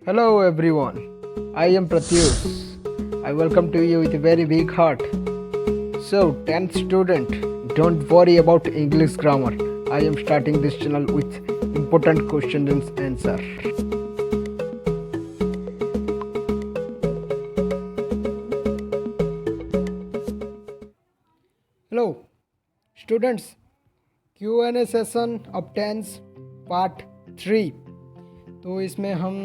Hello everyone, I am Pratyush. I welcome to you with a very big heart. So, 10th student, don't worry about English grammar. I am starting this channel with important questions and answer. Hello students, Q&A session of 10th part 3. तो इसमें हम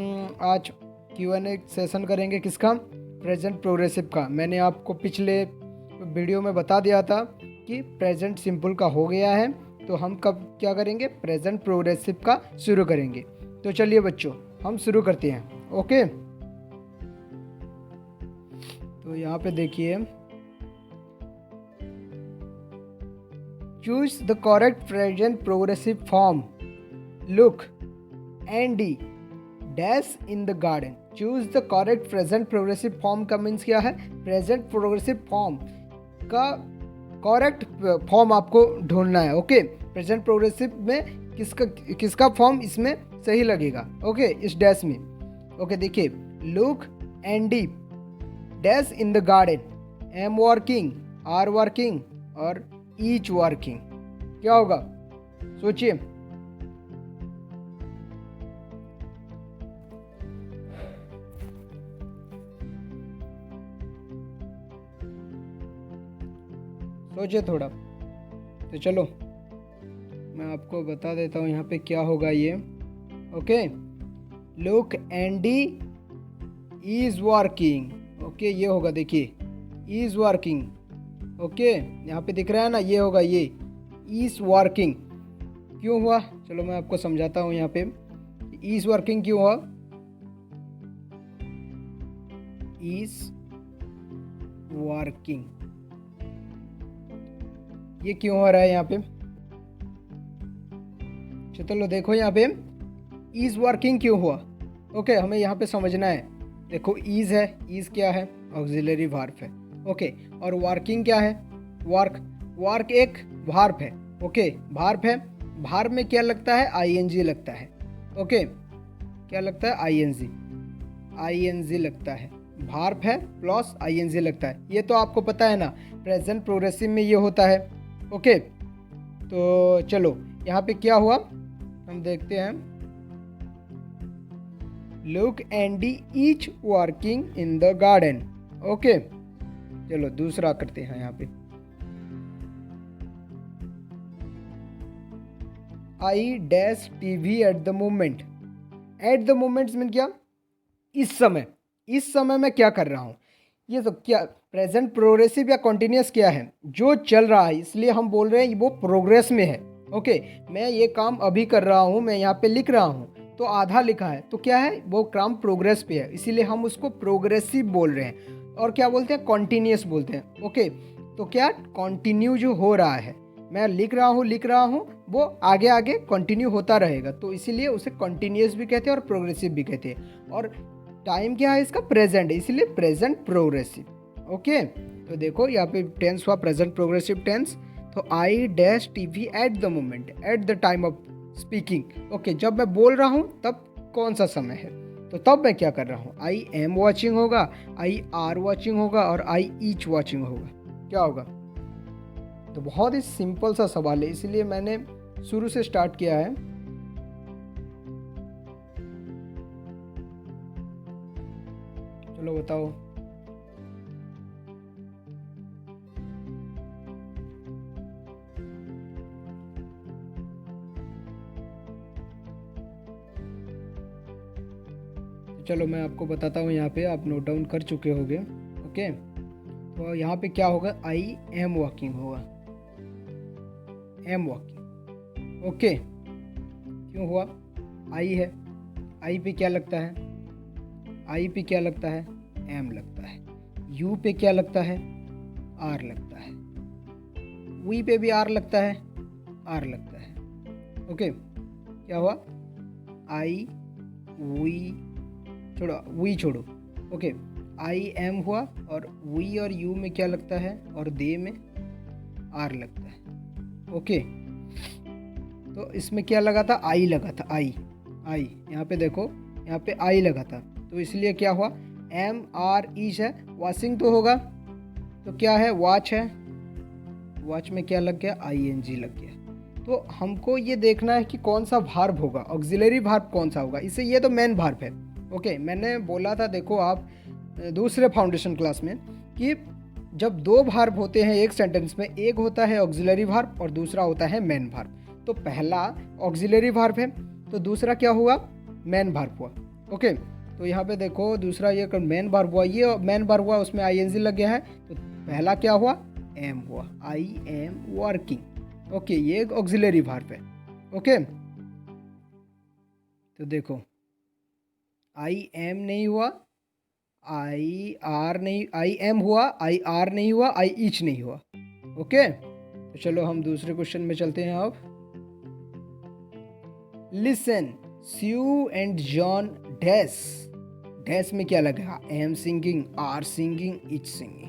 आज Q&A session करेंगे किसका, present progressive का। मैंने आपको पिछले वीडियो में बता दिया था कि प्रेजेंट सिंपल का हो गया है, तो हम कब क्या करेंगे, प्रेजेंट प्रोग्रेसिव का शुरू करेंगे। तो चलिए बच्चों, हम शुरू करते हैं। ओके, तो यहाँ पे देखिए, choose the correct present progressive form. Look Andy dash in the garden. Choose the correct present progressive form का मीन्स क्या है, प्रेजेंट प्रोग्रेसिव फॉर्म का करेक्ट फॉर्म आपको ढूंढना है। ओके, प्रेजेंट प्रोग्रेसिव में किसका फॉर्म इसमें सही लगेगा। ओके, इस डैश में। ओके, देखिए, look Andy dash in the garden, am working, are working और ईच वर्किंग। क्या होगा, सोचिए। सोचिए थोड़ा। तो चलो मैं आपको बता देता हूँ यहाँ पे क्या होगा ये। Okay, look Andy is working. Okay, ये होगा, देखिए, इज वर्किंग। ओके, यहाँ पे दिख रहा है ना, ये होगा, ये इज वर्किंग। क्यों हुआ, चलो मैं आपको समझाता हूँ। यहाँ पे इज वर्किंग क्यों हुआ, इज वर्किंग ये क्यों हो रहा है यहाँ पे। चलो देखो, यहाँ पे इज वर्किंग क्यों हुआ। ओके, हमें यहाँ पे समझना है। देखो, इज है, इज क्या है, ऑक्सिलरी वर्ब है। ओके, और वर्किंग क्या है, वर्क एक वर्ब है। ओके, वर्ब है, वर्ब में क्या लगता है, आईएनजी लगता है। ओके, क्या लगता है, आईएनजी लगता है। वर्ब है प्लस आईएनजी लगता है। ये तो आपको पता है ना, प्रेजेंट प्रोग्रेसिव में ये होता है। ओके, तो चलो यहाँ पे क्या हुआ हम देखते हैं। Look Andy each working in the garden. Okay, चलो दूसरा करते हैं। यहाँ पे आई dash TV at the moment. At the moment mean क्या, इस समय मैं क्या कर रहा हूँ। ये तो क्या, प्रेजेंट प्रोग्रेसिव या कॉन्टिन्यूस क्या है, जो चल रहा है, इसलिए हम बोल रहे हैं वो प्रोग्रेस में है। ओके, मैं ये काम अभी कर रहा हूँ, मैं यहाँ पे लिख रहा हूँ, तो आधा लिखा है, तो क्या है, वो काम प्रोग्रेस पे है, इसीलिए हम उसको प्रोग्रेसिव बोल रहे हैं। और क्या बोलते हैं, कॉन्टिन्यूस बोलते हैं। ओके, तो क्या, कंटिन्यू जो हो रहा है, मैं लिख रहा हूँ, वो आगे आगे कंटिन्यू होता रहेगा, तो इसीलिए उसे कंटिन्यूस भी कहते हैं और प्रोग्रेसिव भी कहते हैं। और टाइम क्या है इसका, प्रेजेंट, इसीलिए प्रेजेंट प्रोग्रेसिव। ओके, तो देखो यहाँ पे टेंस हुआ प्रेजेंट प्रोग्रेसिव टेंस। तो I dash TV at the moment, at the time of speaking. Okay, जब मैं बोल रहा हूँ तब कौन सा समय है, तो तब मैं क्या कर रहा हूँ, आई एम वॉचिंग होगा, आई आर वॉचिंग होगा और आई ईच वॉचिंग होगा। क्या होगा, तो बहुत ही सिंपल सा सवाल है, इसलिए मैंने शुरू से स्टार्ट किया है। चलो बताओ। चलो मैं आपको बताता हूँ, यहाँ पे आप नोट डाउन कर चुके होंगे। ओके, तो यहाँ पे क्या होगा, आई एम वॉकिंग होगा, एम वॉकिंग। ओके, क्यों हुआ, आई है, आई पे क्या लगता है, आई पे क्या लगता है, एम लगता है। यू पे क्या लगता है, आर लगता है। वी पे भी आर लगता है, आर लगता है। ओके, क्या हुआ, आई वी छोड़ो। ओके, आई एम हुआ, और वी और यू में क्या लगता है, और दे में आर लगता है। ओके, तो इसमें क्या लगा था, आई लगा था, आई। यहाँ पे देखो यहाँ पे आई लगा था, तो इसलिए क्या हुआ, एम आर ईच है। वॉशिंग तो होगा, तो क्या है, वॉच है, वॉच में क्या लग गया, आई एन जी लग गया। तो हमको ये देखना है कि कौन सा भार्ब होगा, ऑक्सिलरी भार्ब कौन सा होगा। इसे ये तो मेन भार्ब है। ओके, मैंने बोला था, देखो आप दूसरे फाउंडेशन क्लास में, कि जब दो भार्ब होते हैं एक सेंटेंस में, एक होता है ऑक्सिलरी भार्ब और दूसरा होता है मेन भार्ब। तो पहला ऑक्सिलरी भार्ब है, तो दूसरा क्या हुआ, मेन भार्ब हुआ। ओके, तो यहाँ पे देखो दूसरा ये मेन भार्ब हुआ, ये मेन भार्ब हुआ, उसमें आई एन जी लग गया है, तो पहला क्या हुआ, एम हुआ, आई एम वर्किंग। ओके, ये एक ऑक्सिलरी भार्ब है। ओके, तो देखो आई एम नहीं हुआ, आई आर नहीं, आई एम हुआ, आई आर नहीं हुआ, आई ईच नहीं हुआ। ओके, तो चलो हम दूसरे क्वेश्चन में चलते हैं अब। Listen, Sue and John dash, dash में क्या लगा, am singing, are singing, is singing.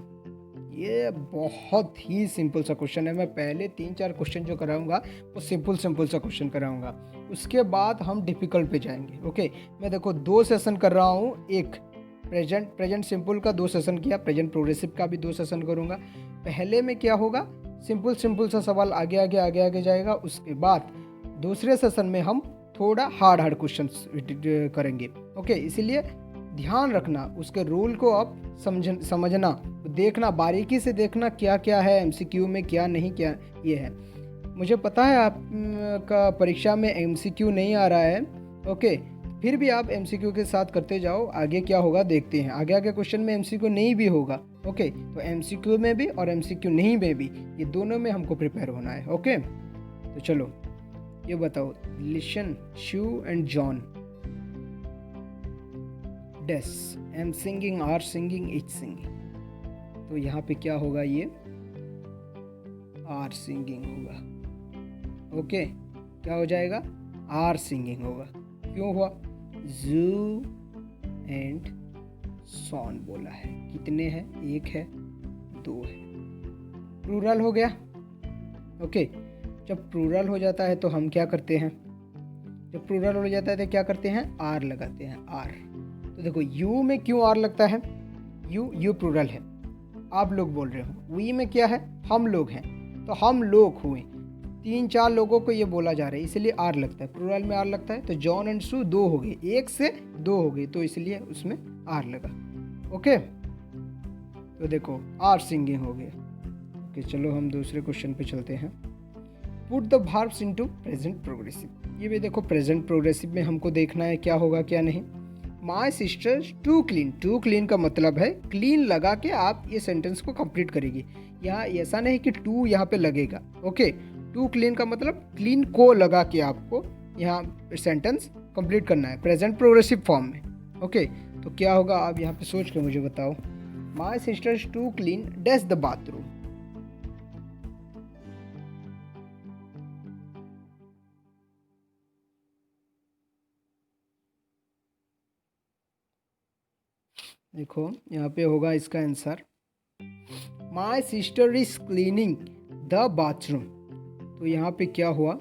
ये बहुत ही सिंपल सा क्वेश्चन है। मैं पहले 3-4 क्वेश्चन जो कराऊंगा वो सिंपल सा क्वेश्चन कराऊंगा, उसके बाद हम डिफिकल्ट पे जाएंगे। ओके, मैं देखो 2 सेशन कर रहा हूँ, एक प्रेजेंट सिंपल का 2 सेशन किया, प्रेजेंट प्रोग्रेसिव का भी 2 सेशन करूँगा। पहले में क्या होगा, सिंपल सा सवाल आगे आगे जाएगा। उसके बाद दूसरे सेशन में हम थोड़ा हार्ड क्वेश्चन करेंगे। ओके, इसीलिए ध्यान रखना, उसके रूल को आप समझना, देखना, बारीकी से देखना क्या क्या है एमसीक्यू में, क्या नहीं, क्या ये है। मुझे पता है आपका परीक्षा में एमसीक्यू नहीं आ रहा है। ओके, फिर भी आप एमसीक्यू के साथ करते जाओ, आगे क्या होगा देखते हैं। आगे क्वेश्चन में एमसीक्यू नहीं भी होगा। ओके, तो एमसीक्यू में भी और एमसीक्यू नहीं में भी, ये दोनों में हमको प्रिपेयर होना है। ओके, तो चलो ये बताओ, listen, Sue and John dash, am singing, are singing, is singing. तो यहाँ पे क्या होगा, ये आर सिंगिंग होगा। ओके, क्या हो जाएगा, आर सिंगिंग होगा। क्यों हुआ, जू एंड सॉन बोला है, कितने हैं, एक है, 2 है, प्लूरल हो गया। ओके, जब प्लूरल हो जाता है तो हम क्या करते हैं, जब प्लूरल हो जाता है तो क्या करते हैं, आर लगाते हैं, आर। तो देखो यू में क्यों आर लगता है, यू प्लूरल है, आप लोग बोल रहे हो। वी में क्या है, हम लोग हैं, तो हम लोग हुए, 3-4 लोगों को ये बोला जा रहा है, इसलिए आर लगता है, प्लूरल में आर लगता है। तो जॉन एंड सू 2 हो गए, 1 से 2 हो गए, तो इसलिए उसमें आर लगा। ओके, तो देखो आर सिंगिंग हो गया। ओके, चलो हम दूसरे क्वेश्चन पे चलते हैं। Put the verbs into present progressive. ये भी देखो प्रेजेंट प्रोग्रेसिव में हमको देखना है क्या होगा क्या नहीं। My sister to clean, to clean का मतलब है क्लीन लगा के आप ये सेंटेंस को कंप्लीट करेगी। यहाँ ऐसा नहीं कि टू यहाँ पे लगेगा। ओके, टू क्लीन का मतलब क्लीन को लगा के आपको यहाँ सेंटेंस कंप्लीट करना है प्रेजेंट प्रोग्रेसिव फॉर्म में। ओके, तो क्या होगा, आप यहाँ पे सोच के मुझे बताओ। My sister to clean dash the bathroom. देखो यहाँ पे होगा इसका answer, my sister is cleaning the bathroom. तो यहाँ पे क्या हुआ,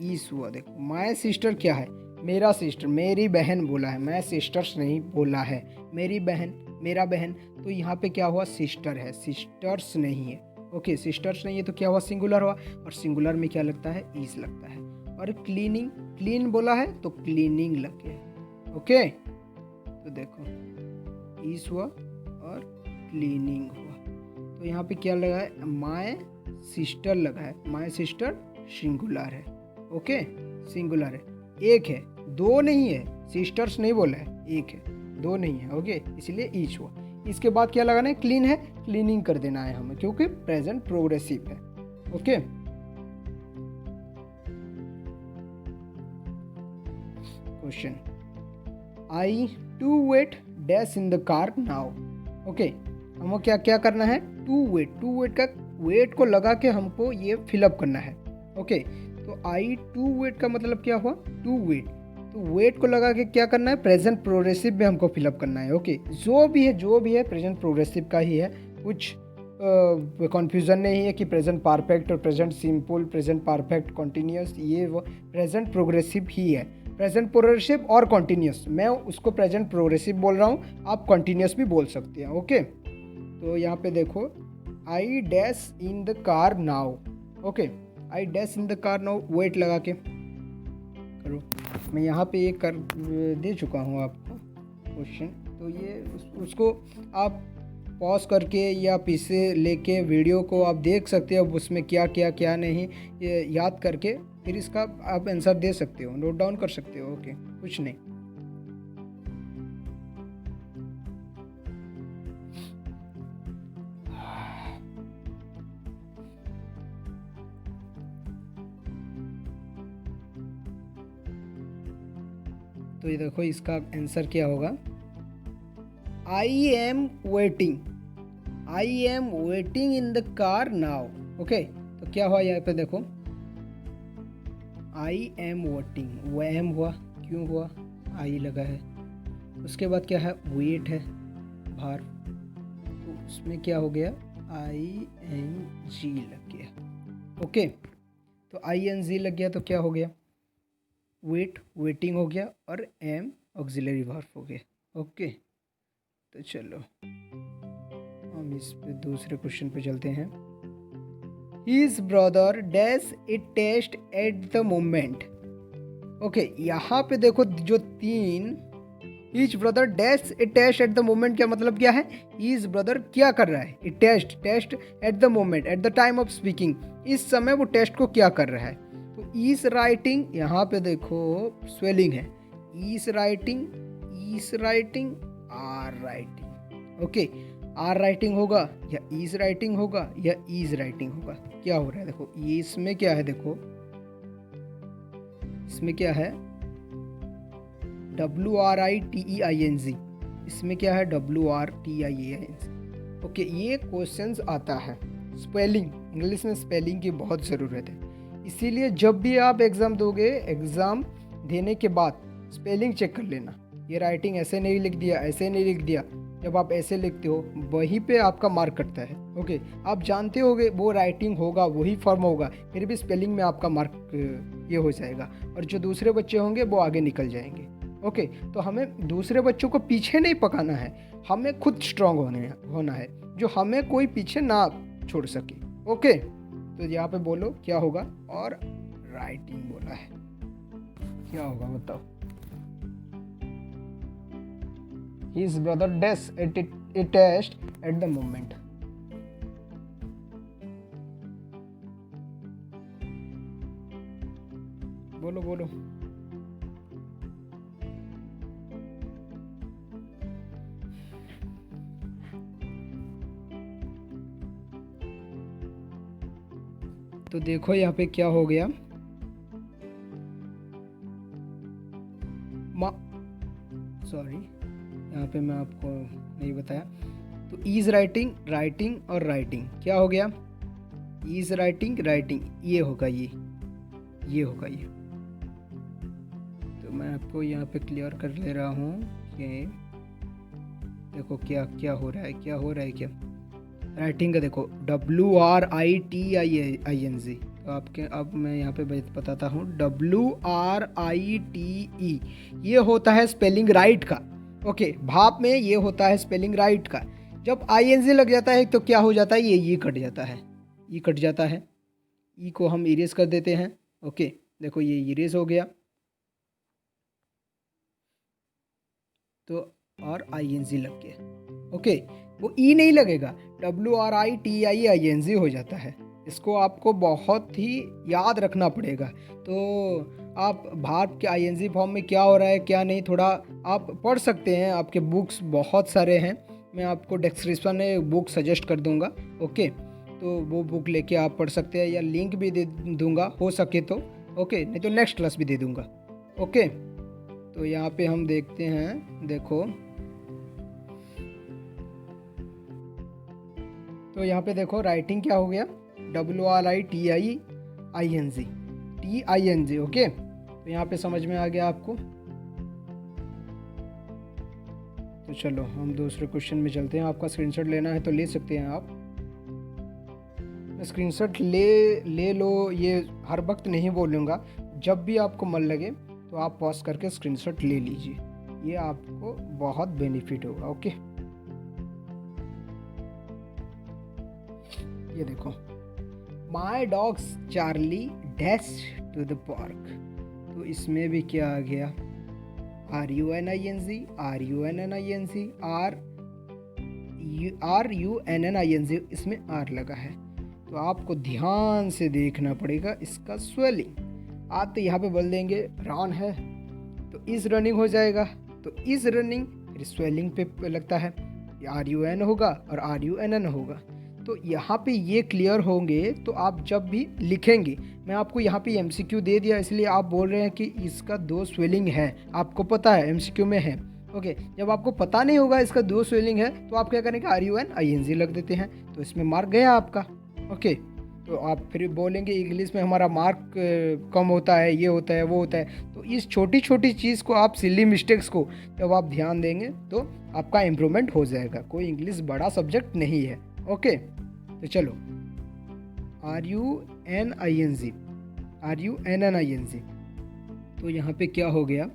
ईस हुआ। देखो माई सिस्टर क्या है, मेरा सिस्टर, मेरी बहन बोला है, मैं सिस्टर्स नहीं बोला है, मेरी बहन, मेरा बहन। तो यहाँ पे क्या हुआ, सिस्टर है, सिस्टर्स नहीं है। ओके, सिस्टर्स नहीं है तो क्या हुआ, सिंगुलर हुआ, और सिंगुलर में क्या लगता है, ईस लगता है। और क्लीनिंग, क्लीन बोला है तो क्लीनिंग लग गया। ओके, तो देखो ईस हुआ और क्लीनिंग हुआ। तो यहाँ पे क्या लगा है, माय सिस्टर लगा है, माय सिस्टर सिंगुलर है। ओके, सिंगुलर है, एक है, 2 नहीं है, सिस्टर्स नहीं बोला है, एक है, 2 नहीं है। ओके, इसलिए ईच हुआ। इसके बाद क्या लगाना है, क्लीन है, क्लीनिंग कर देना है हमें, क्योंकि प्रेजेंट प्रोग्रेसिव है। Okay, question, I to wait dash in the car now. Okay, हमको क्या क्या करना है, टू वेट का वेट को लगा के हमको ये फिलअप करना है। ओके, तो आई टू वेट का मतलब क्या हुआ, टू वेट, तो वेट को लगा के क्या करना है, प्रेजेंट प्रोग्रेसिव में हमको फिलअप करना है। ओके, जो भी है प्रेजेंट प्रोग्रेसिव का ही है, कुछ कन्फ्यूज़न नहीं है कि प्रेजेंट परफेक्ट और present simple, present perfect continuous, ये वो प्रेजेंट प्रोग्रेसिव ही है। प्रेजेंट प्रोग्रेसिव और कॉन्टीन्यूस, मैं उसको प्रेजेंट प्रोग्रेसिव बोल रहा हूँ, आप कॉन्टीन्यूस भी बोल सकते हैं। ओके, तो यहाँ पे देखो, I dash in the car now. Okay, I dash in the car now, wait लगा के करो। मैं यहाँ पे एक कर दे चुका हूँ आपको क्वेश्चन, तो ये उसको आप पॉज करके या पीछे लेके वीडियो को आप देख सकते हो, उसमें क्या क्या क्या नहीं, ये याद करके फिर इसका आप आंसर दे सकते हो, नोट डाउन कर सकते हो। ओके, कुछ नहीं। तो ये देखो, इसका आंसर क्या होगा, I am waiting, I am waiting in the car now. Okay, तो क्या हुआ यहाँ पे देखो, आई एम वेटिंग, वो एम हुआ, क्यों हुआ, आई लगा है, उसके बाद क्या है, वेट है बाहर, तो उसमें क्या हो गया, आई एन जी लग गया। ओके, तो आई एन जी लग गया तो क्या हो गया, वेट, वेटिंग हो गया, और एम ऑक्सिलरी वर्ब हो गया। ओके, तो चलो हम इस पे दूसरे क्वेश्चन पे चलते हैं। His brother dash a test at the moment। Okay, यहाँ पे देखो जो तीन, His brother dash a test at the moment, क्या मतलब क्या है, His brother क्या कर रहा है, test, test at the moment, at the time of speaking, इस समय वो टेस्ट को क्या कर रहा है। तो is writing, यहाँ पे देखो स्वेलिंग है, is writing, is writing, are writing। Okay, are writing होगा या इज राइटिंग होगा या इज राइटिंग होगा, क्या हो रहा है देखो, ये इसमें क्या है, देखो इसमें क्या है, WRITEING, इसमें क्या है, WRTIANG। ओके, ये क्वेश्चंस आता है, स्पेलिंग, इंग्लिश में स्पेलिंग की बहुत ज़रूरत है, इसीलिए जब भी आप एग्ज़ाम दोगे, एग्ज़ाम देने के बाद स्पेलिंग चेक कर लेना, ये राइटिंग ऐसे नहीं लिख दिया, ऐसे नहीं लिख दिया, जब आप ऐसे लिखते हो वहीं पे आपका मार्क कटता है। ओके, आप जानते होगे वो राइटिंग होगा, वही फॉर्म होगा, फिर भी स्पेलिंग में आपका मार्क ये हो जाएगा, और जो दूसरे बच्चे होंगे वो आगे निकल जाएंगे। ओके, तो हमें दूसरे बच्चों को पीछे नहीं पकाना है, हमें खुद स्ट्रांग होना है, जो हमें कोई पीछे ना छोड़ सके। ओके, तो यहाँ पे बोलो क्या होगा, और राइटिंग बोला है, क्या होगा बताओ। His brother dash a test at the moment। बोलो बोलो, तो देखो यहाँ पे क्या हो गया, सॉरी यहाँ पे मैं आपको नहीं बताया, तो इज राइटिंग, राइटिंग और राइटिंग, क्या हो गया, इज राइटिंग, राइटिंग, ये होगा, ये होगा ये। तो मैं आपको यहाँ पे क्लियर कर ले रहा हूँ कि देखो क्या क्या हो रहा है, क्या हो रहा है, क्या राइटिंग का देखो, WRITING, तो आपके अब मैं यहाँ पे बताता हूँ, WRITE, ये होता है स्पेलिंग राइट का। ओके, भाप में ये होता है स्पेलिंग राइट का। जब ING लग जाता है तो क्या हो जाता है, ये कट जाता है, ये कट जाता है, ई को हम इरेज कर देते हैं। ओके, देखो ये इरेज हो गया, तो और ING लग गया। ओके, वो ई नहीं लगेगा, WRITIING हो जाता है। इसको आपको बहुत ही याद रखना पड़ेगा। तो आप भार्ब के ING फॉर्म में क्या हो रहा है क्या नहीं, थोड़ा आप पढ़ सकते हैं, आपके बुक्स बहुत सारे हैं, मैं आपको डिस्क्रिप्शन में बुक सजेस्ट कर दूंगा। ओके, तो वो बुक लेके आप पढ़ सकते हैं, या लिंक भी दे दूंगा हो सके तो। ओके, नहीं तो नेक्स्ट क्लास भी दे दूंगा। ओके, तो यहाँ पे हम देखते हैं, देखो तो यहाँ पे देखो राइटिंग क्या हो गया, WRITIING। ओके, तो यहाँ पे समझ में आ गया आपको। तो चलो हम दूसरे क्वेश्चन में चलते हैं। आपका स्क्रीनशॉट लेना है तो ले सकते हैं आप, स्क्रीनशॉट ले लो, ये हर वक्त नहीं बोलूँगा, जब भी आपको मन लगे तो तो आप पॉज करके स्क्रीनशॉट ले लीजिए, ये आपको बहुत बेनिफिट होगा। ओके, ये देखो, my dog's Charlie dash to the park. तो इसमें भी क्या आ गया, RUNING, RUNNING, RUNNING, इसमें R लगा है। तो आपको ध्यान से देखना पड़ेगा इसका स्वेलिंग। आप तो यहाँ पे बोल देंगे रन है तो इस रनिंग हो जाएगा, तो इस रनिंग फिर स्वेलिंग पे लगता है, RUN होगा और RUNN होगा। तो यहाँ पे ये क्लियर होंगे तो आप जब भी लिखेंगे, मैं आपको यहाँ पे MCQ दे दिया इसलिए आप बोल रहे हैं कि इसका 2 स्वेलिंग है, आपको पता है MCQ में है। ओके, जब आपको पता नहीं होगा इसका 2 स्वेलिंग है तो आप क्या करेंगे, RUNING लग देते हैं, तो इसमें मार्क गया आपका। ओके, तो आप फिर बोलेंगे इंग्लिश में हमारा मार्क कम होता है, ये होता है, वो होता है। तो इस छोटी छोटी चीज़ को, आप सिली मिस्टेक्स को जब आप ध्यान देंगे तो आपका इम्प्रूवमेंट हो जाएगा। कोई इंग्लिश बड़ा सब्जेक्ट नहीं है। ओके, तो चलो, RUNING, RUNNING, तो यहाँ पे क्या हो गया,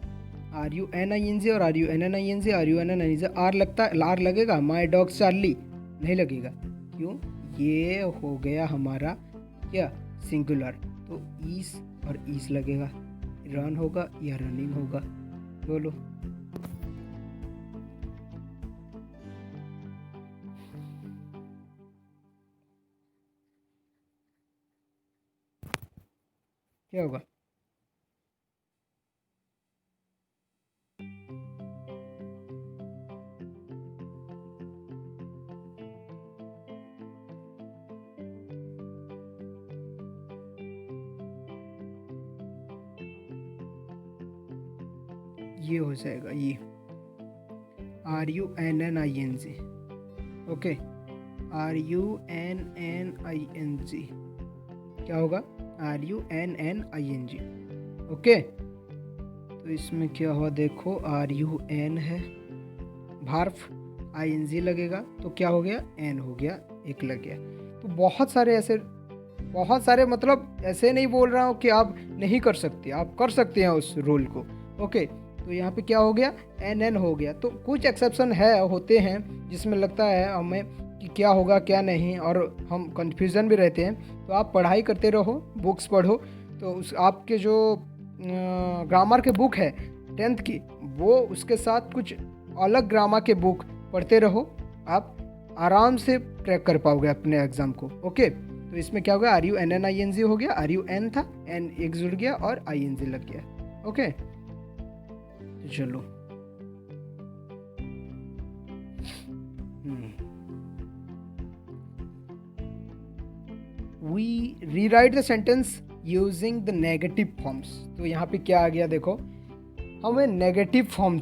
RUNING और RUNNING, आर लगता है, आर लगेगा, माई डॉग चार्ली नहीं लगेगा, क्यों, ये हो गया हमारा क्या, सिंगुलर, तो ईस और ईस लगेगा, रन होगा या रनिंग होगा, बोलो। क्या होगा, ये हो जाएगा, ये RUNNING। ओके, RUNNING क्या होगा, RUNNING। ओके, तो इसमें क्या हुआ, देखो RUN है, भार्फ, ING लगेगा तो क्या हो गया, N हो गया, एक लग गया। तो बहुत सारे मतलब ऐसे नहीं बोल रहा हूँ कि आप नहीं कर सकते, आप कर सकते हैं उस रूल को। ओके, तो यहाँ पे क्या हो गया, NN हो गया। तो कुछ एक्सेप्शन होते हैं जिसमें लगता है हमें कि क्या होगा क्या नहीं, और हम कंफ्यूजन भी रहते हैं। तो आप पढ़ाई करते रहो, बुक्स पढ़ो, तो उस आपके जो ग्रामर के बुक है 10th की, वो उसके साथ कुछ अलग ग्रामर के बुक पढ़ते रहो, आप आराम से क्रैक कर पाओगे अपने एग्ज़ाम को। ओके, तो इसमें क्या हो गया, RUNNING हो गया, RUN था, N एक जुड़ गया और ING लग गया। ओके, तो चलो, we rewrite the sentence using the negative forms. तो यहाँ पे क्या आ गया, देखो हमें नेगेटिव फॉर्म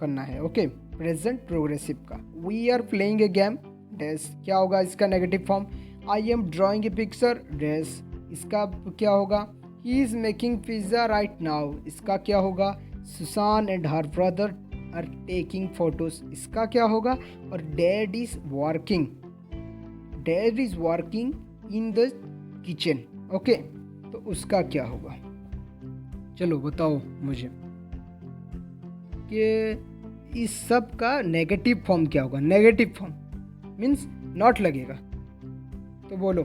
करना है। ओके, प्रेजेंट प्रोग्रेसिव का, we are playing a game dash, क्या होगा इसका negative form, I am drawing a picture dash, इसका क्या होगा, he is making pizza right now, इसका क्या होगा, Susan and her brother are taking photos, इसका क्या होगा, और dad is working in the kitchen. Okay, तो उसका क्या होगा, चलो बताओ मुझे कि इस सब का नेगेटिव फॉर्म क्या होगा। नेगेटिव फॉर्म मीन्स नॉट लगेगा, तो बोलो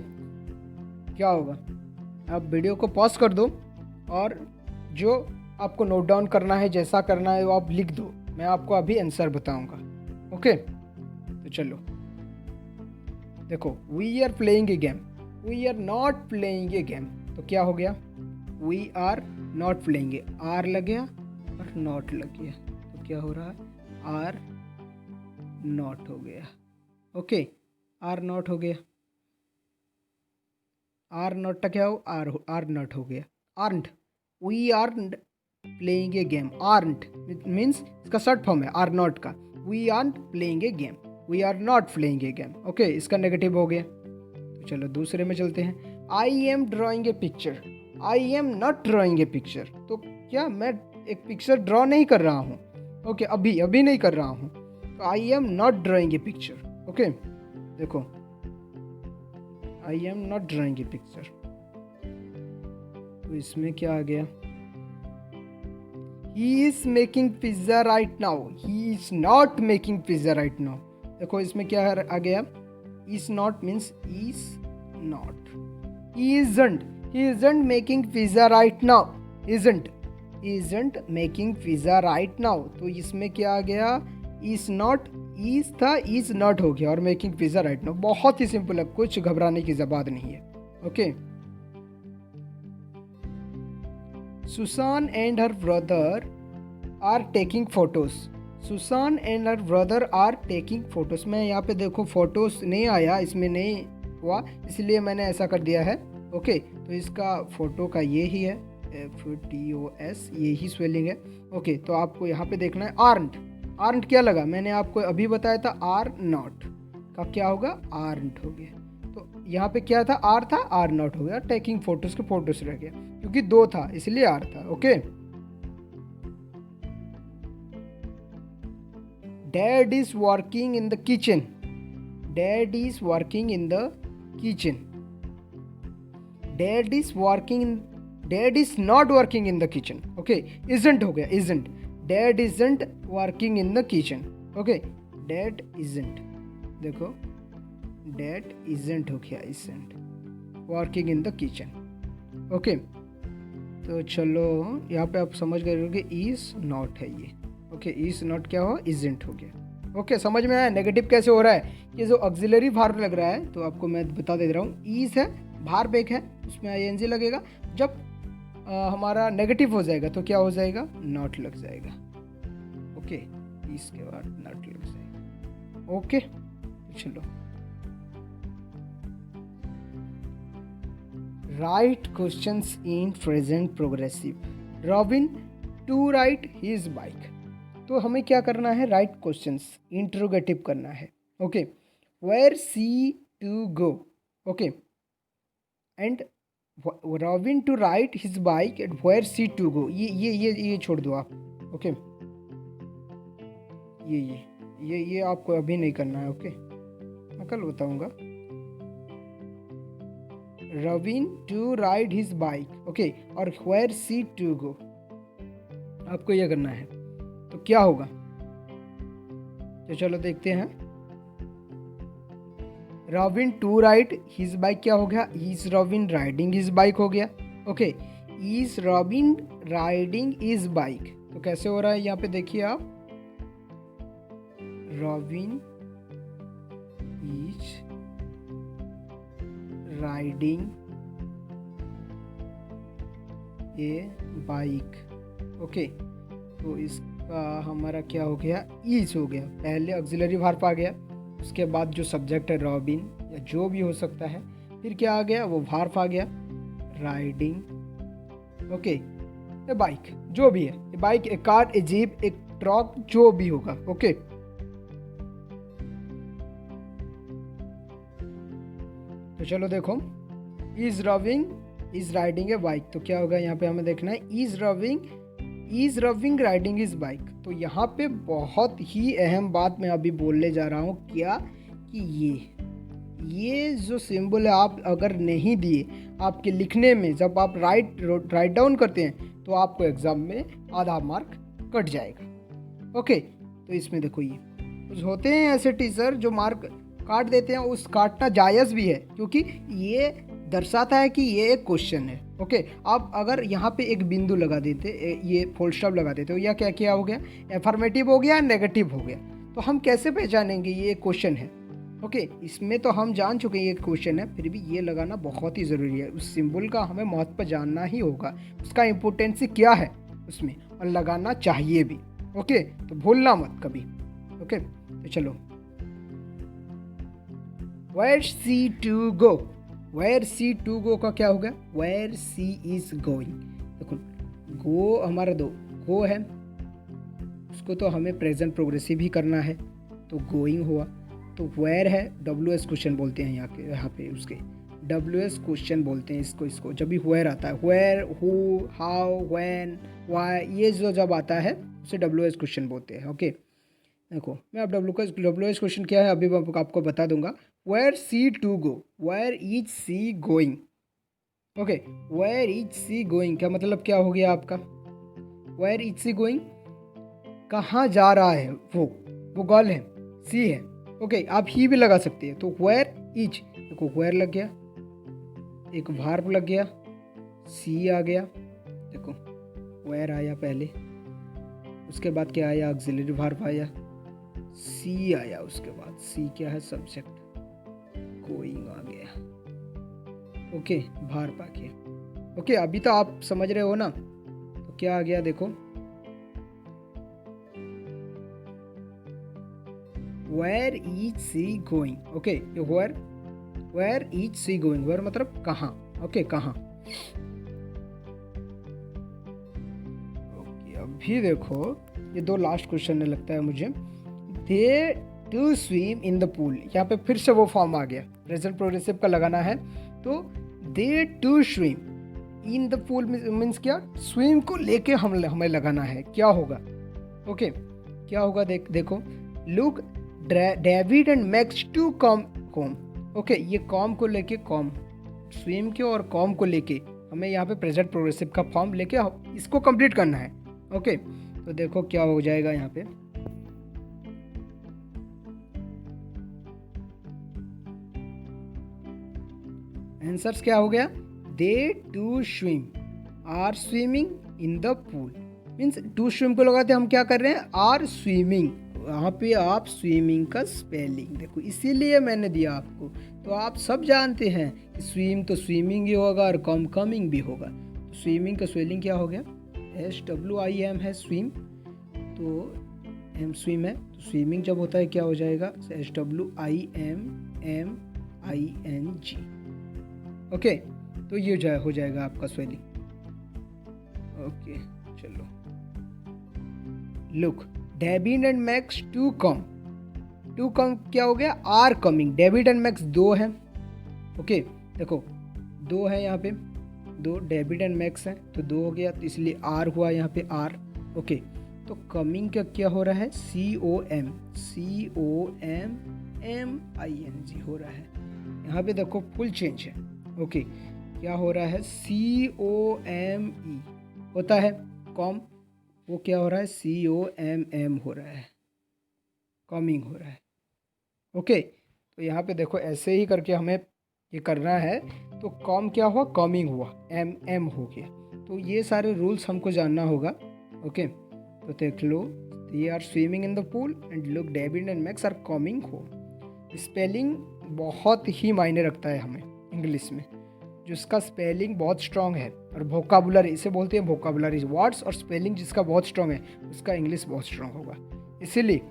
क्या होगा। आप वीडियो को पॉज कर दो और जो आपको नोट डाउन करना है, जैसा करना है वो आप लिख दो, मैं आपको अभी आंसर बताऊंगा। ओके, तो चलो देखो, we are playing a game, we are not playing a game, तो क्या हो गया, we are not playing a, are लग गया और नॉट लग गया, तो क्या हो रहा है, आर नॉट हो गया। ओके, आर नॉट हो गया, आर नॉट का क्या हो, आर नॉट हो गया, aren't, we aren't playing a game, aren't means इसका शॉर्ट फॉर्म है आर नॉट का, we aren't playing a game, we are not playing a game. Okay, इसका नेगेटिव हो गया। तो चलो दूसरे में चलते हैं, I am drawing a picture, I am not drawing a picture, तो क्या मैं एक पिक्चर ड्रॉ नहीं कर रहा हूँ। ओके, अभी नहीं कर रहा हूँ, तो I am not drawing a picture. Okay, देखो I am not drawing a picture, तो इसमें क्या आ गया, he is making pizza right now, he is not making pizza right now. देखो इसमें क्या है आ गया, is not means is not, he isn't making pizza right now, isn't making pizza right now। तो इसमें क्या आ गया, is not, is था is not हो गया और making pizza right now। बहुत ही सिंपल है, कुछ घबराने की बात नहीं है। Okay, Susan and her brother are taking photos, Susan and her brother are taking photos। मैं यहाँ पे देखो फोटोज नहीं आया, इसमें नहीं हुआ, इसलिए मैंने ऐसा कर दिया है। ओके, तो इसका फोटो का ये ही है, FTOS, ये ही स्पेलिंग है। ओके, तो आपको यहाँ पे देखना है आर्ट। आर्ट क्या लगा, मैंने आपको अभी बताया था आर नॉट का क्या होगा, आर्ट हो गया। तो यहाँ पे क्या था, आर था, आर नॉट हो गया। टेकिंग फोटोज के फोटोज रह गया, क्योंकि दो था इसलिए आर था। Okay, dad is working in the kitchen, dad is working in the kitchen, dad is working in, dad is not working in the kitchen. Okay, isn't हो गया, isn't, dad isn't working in the kitchen. Okay, dad isn't, देखो dad isn't हो गया, isn't working in the kitchen. Okay, तो चलो यहाँ पे आप समझ गए होंगे इज नॉट है ये। ओके, इज नॉट क्या हो, इजंट हो गया। ओके, समझ में आया नेगेटिव कैसे हो रहा है। ये जो ऑक्सिलरी वर्ब लग रहा है, तो आपको मैं बता दे रहा हूँ, इज है, वर्ब एक है, उसमें ING लगेगा। जब हमारा नेगेटिव हो जाएगा तो क्या हो जाएगा, नॉट लग जाएगा। ओके, इसके बाद नॉट लग जाएगा। ओके, चलो, write questions in present progressive, Robin to ride his bike. तो हमें क्या करना है, राइट क्वेश्चंस, इंट्रोगेटिव करना है। Okay, where she to go. Okay, and Robin to ride his bike and where she to go. ये छोड़ दो आप। ओके, ये आपको अभी नहीं करना है। ओके, मैं कल बताऊंगा। Robin to ride his bike, okay, और वेयर सी टू गो, आपको ये करना है। तो क्या होगा, तो चलो देखते हैं। Robin to ride his bike क्या हो गया, is Robin riding his bike हो गया। Okay, is Robin riding his bike, तो कैसे हो रहा है यहाँ पे देखिए आप, Robin is riding a bike. Okay, तो इसका हमारा क्या हो गया, इज हो गया, पहले ऑक्सिलरी वर्ब आ गया, उसके बाद जो सब्जेक्ट है रॉबिन या जो भी हो सकता है, फिर क्या आ गया, वो वर्ब आ गया, राइडिंग। ओके, ए बाइक जो भी है, ए बाइक, ए कार, ए जीप, ए ट्रक, जो भी होगा। ओके, तो चलो देखो, इज राइडिंग ए बाइक, तो क्या होगा यहाँ पे हमें देखना है, इज रविंग राइडिंग इज बाइक। तो यहाँ पे बहुत ही अहम बात मैं अभी बोलने जा रहा हूँ, क्या कि ये जो सिंबल है आप अगर नहीं दिए आपके लिखने में, जब आप राइट डाउन करते हैं तो आपको एग्जाम में आधा मार्क कट जाएगा। ओके, तो इसमें देखो, ये कुछ होते हैं ऐसे टीचर जो मार्क काट देते हैं, उस काटना जायज़ भी है, क्योंकि ये दर्शाता है कि ये एक क्वेश्चन है। ओके, आप अगर यहाँ पे एक बिंदु लगा देते, ये फुल स्टॉप लगा देते हो, या क्या हो गया, एफर्मेटिव हो गया, नेगेटिव हो गया, तो हम कैसे पहचानेंगे ये एक क्वेश्चन है। ओके, इसमें तो हम जान चुके हैं ये क्वेश्चन है, फिर भी ये लगाना बहुत ही ज़रूरी है। उस सिंबल का हमें महत्व जानना ही होगा, उसका इम्पोर्टेंस क्या है उसमें, और लगाना चाहिए भी। ओके, तो भूलना मत कभी। ओके, तो चलो, where she to go, where she to go का क्या होगा, वेयर सी इज गोइंग। देखो, गो हमारा गो है, उसको तो हमें प्रेजेंट प्रोग्रेसिव ही करना है, तो गोइंग हुआ। तो वेयर है, WS क्वेश्चन बोलते हैं यहाँ पे उसके WS क्वेश्चन बोलते हैं इसको जब भी वेयर आता है, where, who, how, when, why, ये जो जब आता है उसे WS क्वेश्चन बोलते हैं। ओके, देखो मैं अब WS क्वेश्चन क्या है अभी आपको बता दूंगा। Where she to go, where is she going. Okay, where is she going का मतलब क्या हो गया आपका, वेयर इज सी गोइंग, कहाँ जा रहा है वो गर्ल है, सी है। ओके, आप ही भी लगा सकते हैं। तो वेयर इज, देखो वेयर लग गया, एक वर्ब लग गया, सी आ गया, देखो वेयर आया पहले, उसके बाद क्या आया, ऑक्सिलरी वर्ब आया, सी आया, उसके बाद सी क्या है, सब्जेक्ट, गोइंग आ गया। ओके, वर्ब आ गया। ओके, अभी तो आप समझ रहे हो ना। तो क्या आ गया, देखो where is she going. Okay, where is she going, where मतलब कहाँ। ओके, कहाँ। ओके, अभी देखो ये दो लास्ट क्वेश्चन है लगता है मुझे। They to swim in the pool, यहाँ पे फिर से वो फॉर्म आ गया, प्रेजेंट प्रोग्रेसिव का लगाना है। तो they to swim in the pool means क्या, स्विम को लेके हमें लगाना है, क्या होगा। ओके, क्या होगा, देखो look David and Max to come home. Okay, ये कॉम को लेके, कॉम स्विम के और कॉम को लेके हमें यहाँ पे प्रेजेंट प्रोग्रेसिव का फॉर्म लेके इसको कंप्लीट करना है। ओके, तो देखो क्या हो जाएगा यहाँ पे, आंसर्स क्या हो गया, they to swim are swimming in the pool. Means to swim को लगाते हम क्या कर रहे हैं, आर स्विमिंग। वहाँ पे आप स्विमिंग का स्पेलिंग देखो, इसीलिए मैंने दिया आपको। तो आप सब जानते हैं कि स्विम तो स्विमिंग ही होगा और कमिंग भी होगा। तो स्विमिंग का स्पेलिंग क्या हो गया, SWIM है स्विम, तो एम स्विम है, तो स्विमिंग जब होता है क्या हो जाएगा, SWIMMING। ओके, तो ये हो जाएगा आपका स्पेलिंग। ओके, चलो look David and Max to come क्या हो गया, are coming. David and Max दो हैं। ओके, देखो दो है यहाँ पे, दो डेविड एंड मैक्स हैं, तो दो हो गया, तो इसलिए आर हुआ यहाँ पे आर। ओके, तो कमिंग का क्या हो रहा है, COMMING हो रहा है। यहाँ पे देखो फुल चेंज है। ओके, क्या हो रहा है, COME होता है कॉम, वो क्या हो रहा है, COMM हो रहा है, कॉमिंग हो रहा है। ओके, तो यहाँ पे देखो ऐसे ही करके हमें ये करना है। तो कॉम क्या हुआ, कॉमिंग हुआ, MM हो गया। तो ये सारे रूल्स हमको जानना होगा। ओके, तो देख लो, they are swimming in the pool and look David and Max are coming home. Spelling बहुत ही मायने रखता है हमें इंग्लिश में, जिसका स्पेलिंग बहुत स्ट्रांग है, और वोकाबुलरी, इसे बोलते हैं वोकाबुलरी, वर्ड्स और स्पेलिंग जिसका बहुत स्ट्रांग है उसका इंग्लिश बहुत स्ट्रांग होगा। इसीलिए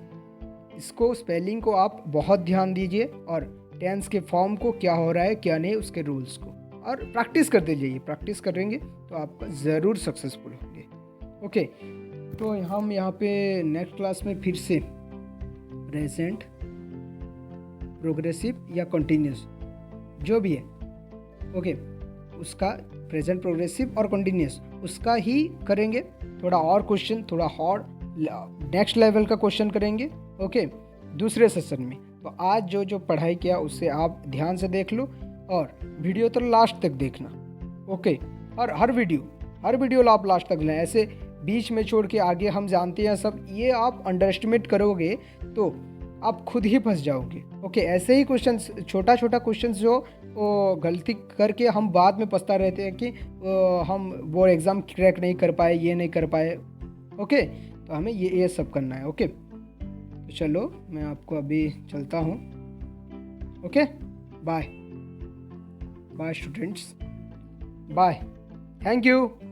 इसको स्पेलिंग को आप बहुत ध्यान दीजिए, और टेंस के फॉर्म को क्या हो रहा है क्या नहीं उसके रूल्स को, और प्रैक्टिस करते जाइए। प्रैक्टिस करेंगे तो आप ज़रूर सक्सेसफुल होंगे। ओके, तो हम यहाँ पे नेक्स्ट क्लास में फिर से प्रेजेंट प्रोग्रेसिव या कंटिन्यूस जो भी है, ओके, उसका प्रेजेंट प्रोग्रेसिव और कंटिन्यूस उसका ही करेंगे। थोड़ा और क्वेश्चन, थोड़ा और नेक्स्ट लेवल का क्वेश्चन करेंगे। ओके, दूसरे सेशन में। तो आज जो पढ़ाई किया उससे आप ध्यान से देख लो, और वीडियो तो लास्ट तक देखना। ओके, और हर वीडियो आप लास्ट तक लें, ऐसे बीच में छोड़ के आगे हम जानते हैं सब, ये आप अंडर एस्टिमेट करोगे तो आप खुद ही फंस जाओगे। ओके, ऐसे ही क्वेश्चंस, छोटा क्वेश्चंस जो वो गलती करके हम बाद में पछता रहते हैं कि हम वो एग्ज़ाम क्रैक नहीं कर पाए, ये नहीं कर पाए। ओके, तो हमें ये सब करना है। ओके, तो चलो मैं आपको अभी चलता हूँ। Okay, bye students, bye, thank you.